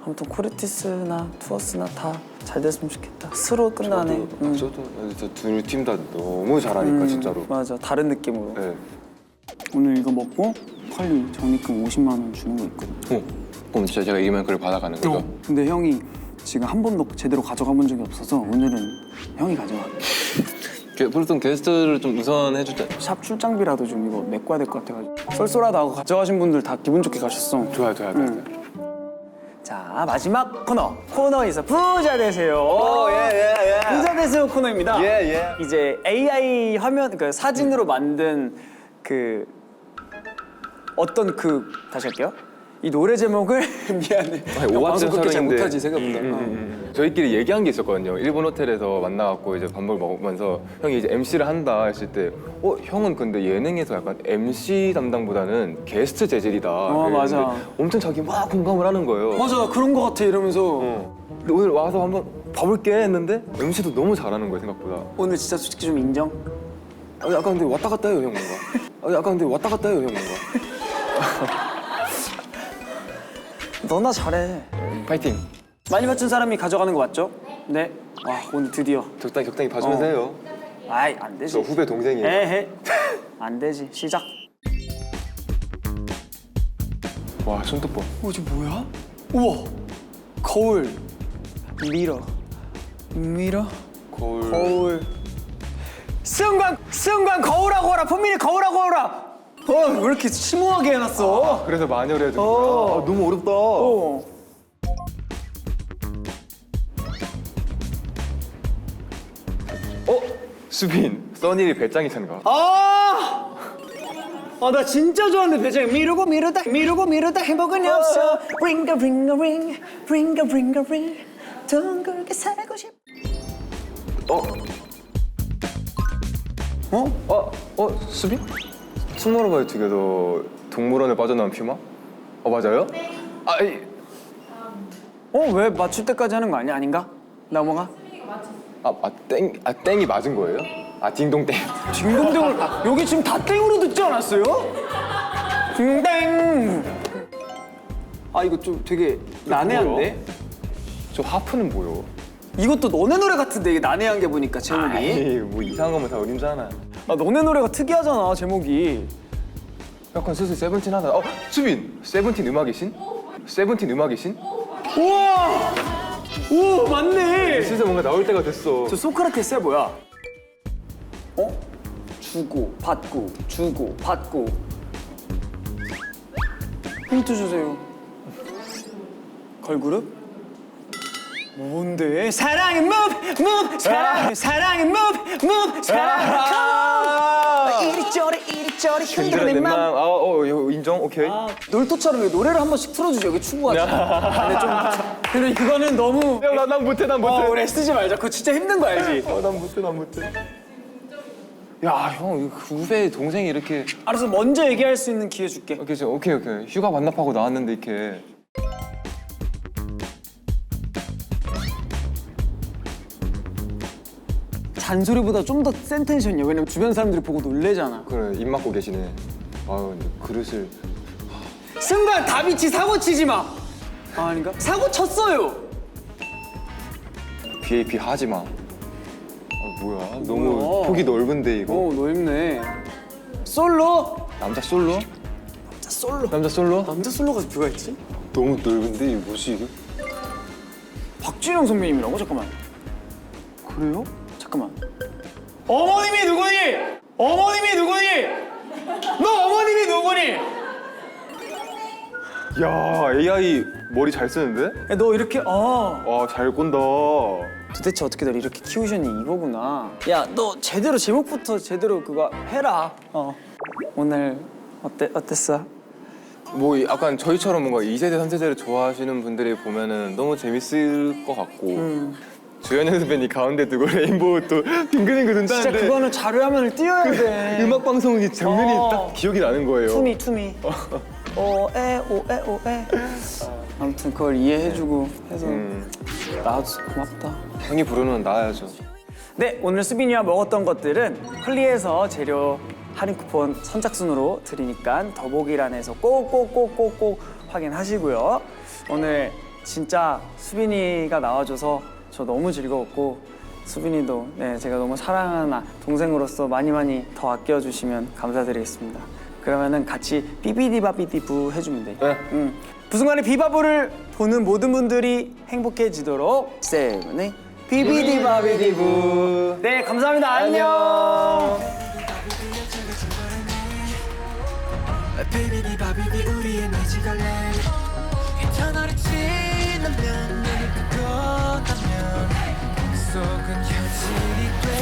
[SPEAKER 1] 아무튼 코르티스나 투어스나 다 잘 됐으면 좋겠다. 스로 끝나네.
[SPEAKER 2] 저도 두 팀 다 너무 잘하니까 진짜로.
[SPEAKER 1] 맞아. 다른 느낌으로.
[SPEAKER 2] 네.
[SPEAKER 1] 오늘 이거 먹고 빨리 적립금 50만 원 주는 거 있거든.
[SPEAKER 2] 그럼 진짜 제가 이기면 그걸 받아가는 거죠?
[SPEAKER 1] 근데 형이 지금 한 번도 제대로 가져가 본 적이 없어서 오늘은 형이 가져가.
[SPEAKER 2] 보통 게스트를 좀 우선해주자.
[SPEAKER 1] 샵 출장비라도 좀 이거 메꿔야 될 것 같아가지고. 쏠쏠하다고 가져가신 분들 다 기분 좋게 가셨어.
[SPEAKER 2] 좋아요.
[SPEAKER 1] 자, 마지막 코너에서 부자 되세요. 부자 되세요 코너입니다. 이제 AI 화면, 그 사진으로 만든 그 어떤 다시 할게요. 이 노래 제목을 미안해. 형 방송 그렇게 잘 못하지 생각보다.
[SPEAKER 2] 저희끼리 얘기한 게 있었거든요. 일본 호텔에서 만나갖고 이제 밥을 먹으면서 형이 이제 MC를 한다 했을 때 형은 근데 예능에서 약간 MC 담당보다는 게스트 재질이다.
[SPEAKER 1] 맞아.
[SPEAKER 2] 엄청 자기 막 공감을 하는 거예요.
[SPEAKER 1] 맞아, 나 그런 거 같아 이러면서.
[SPEAKER 2] 근데 오늘 와서 한번 가볼게 했는데 MC도 너무 잘하는 거예요 생각보다.
[SPEAKER 1] 오늘 진짜 솔직히 좀 인정?
[SPEAKER 2] 약간 근데 왔다 갔다 해요 형 뭔가. 약간 근데 왔다 갔다 해요 형 뭔가.
[SPEAKER 1] 너나 잘해.
[SPEAKER 2] 파이팅.
[SPEAKER 1] 많이 맞춘 사람이 가져가는 거 맞죠? 네. 와 오늘 드디어.
[SPEAKER 2] 적당히 봐주면서 해요.
[SPEAKER 1] 아이 안 되지.
[SPEAKER 2] 저 후배 동생이에요.
[SPEAKER 1] 에헤. 안 되지. 시작.
[SPEAKER 2] 와 손톱 봐.
[SPEAKER 1] 저 뭐야? 우와. 거울. 미러. 거울. 승관 거울하고 오라. 분민이 거울하고 오라. 왜 이렇게 심오하게 해놨어?
[SPEAKER 2] 그래서 마녀를 해야 되는구나. 너무 어렵다. 수빈, 써니 배짱이 찬가?
[SPEAKER 1] 나 진짜 좋아하는데 배짱. 미루고 미루다 행복은 없어. 링가 링 둥글게 살고 싶어.
[SPEAKER 2] 수빈? 투모로우바이 투게더 동물원에 빠져나온 퓨마? 맞아요? 네.
[SPEAKER 1] 왜 맞출 때까지 하는 거 아니야? 아닌가? 넘어가?
[SPEAKER 2] 땡이 맞은 거예요? 딩동땡.
[SPEAKER 1] 딩동댕을 여기 지금 다 땡으로 듣지 않았어요? 딩땡. 이거 좀 되게 난해한데?
[SPEAKER 2] 저 하프는 뭐요?
[SPEAKER 1] 이것도 너네 노래 같은데 이게 난해한 게 보니까 제목이.
[SPEAKER 2] 뭐 이상한 거면 다 어림잖아.
[SPEAKER 1] 너네 노래가 특이하잖아 제목이.
[SPEAKER 2] 약간 슬슬 세븐틴 하나. 수빈! 세븐틴 음악의 신? 세븐틴 음악의 신?
[SPEAKER 1] 우와! 오 맞네.
[SPEAKER 2] 슬슬 뭔가 나올 때가 됐어.
[SPEAKER 1] 저 소크라테스야 뭐야? 주고 받고 힌트 주세요. 걸그룹? 뭔데? 사랑의 move 사랑의 move 이리저리 흔들어 내 맘.
[SPEAKER 2] 인정? 오케이.
[SPEAKER 1] 놀토처럼 왜 노래를 한 번씩 틀어주죠. 여기 추구하지. 근데 그거는 너무.
[SPEAKER 2] 야, 난 못해.
[SPEAKER 1] 우리 쓰지 말자. 그거 진짜 힘든 거 알지?
[SPEAKER 2] 난 못해. 야, 형, 후배 동생이 이렇게.
[SPEAKER 1] 알았어, 먼저 얘기할 수 있는 기회 줄게.
[SPEAKER 2] 오케이. 휴가 반납하고 나왔는데 이렇게.
[SPEAKER 1] 잔소리보다 좀 더 센 텐션이야. 왜냐면 주변 사람들이 보고 놀래잖아.
[SPEAKER 2] 그래, 입 막고 계시네. 근데 그릇을.
[SPEAKER 1] 승관 다비치 사고 치지 마. 아닌가? 사고 쳤어요.
[SPEAKER 2] BAP 하지 마. 뭐야? 너무
[SPEAKER 1] 뭐야?
[SPEAKER 2] 폭이 넓은데 이거.
[SPEAKER 1] 넓네. 솔로?
[SPEAKER 2] 남자 솔로? 남자 솔로?
[SPEAKER 1] 남자 솔로가 누가 있지?
[SPEAKER 2] 너무 넓은데 이거 뭐지 이게?
[SPEAKER 1] 박진영 선배님이라고? 잠깐만. 그래요? 잠깐만. 어머님이 누구니? 너 어머님이 누구니?
[SPEAKER 2] 야, AI 머리 잘 쓰는데?
[SPEAKER 1] 야, 너 이렇게
[SPEAKER 2] 잘 꼰다.
[SPEAKER 1] 도대체 어떻게 널 이렇게 키우셨니? 이거구나. 야, 너 제대로 제목부터 제대로 그거 해라. 오늘 어땠어?
[SPEAKER 2] 뭐 약간 저희처럼 뭔가 2세대, 3세대를 좋아하시는 분들이 보면은 너무 재밌을 것 같고 주현영 선배님 가운데 두고 레인보우 또 빙글빙글 돈다는데
[SPEAKER 1] 진짜 그거는 자료화면을 띄워야 돼.
[SPEAKER 2] 음악 방송이 장면이 딱 기억이 나는 거예요.
[SPEAKER 1] 투미. 오에. 아무튼 그걸 이해해주고 해서 나와줘서 고맙다.
[SPEAKER 2] 형이 부르면 나와야죠.
[SPEAKER 1] 네, 오늘 수빈이와 먹었던 것들은 컬리에서 재료 할인 쿠폰 선착순으로 드리니까 더보기란에서 꼭 확인하시고요. 오늘 진짜 수빈이가 나와줘서 저 너무 즐거웠고 수빈이도 제가 너무 사랑하는 동생으로서 많이 더 아껴주시면 감사드리겠습니다. 그러면은 같이 삐비디바비디부 해주면 돼.
[SPEAKER 2] 네.
[SPEAKER 1] 부순간에 비바부를 보는 모든 분들이 행복해지도록 세븐의 비비디바비디부. 네, 감사합니다. 안녕.
[SPEAKER 3] 비비디바비디 우리의 매직을 터널이 지나면 눈을 뜨고 나면 속은 현실이 돼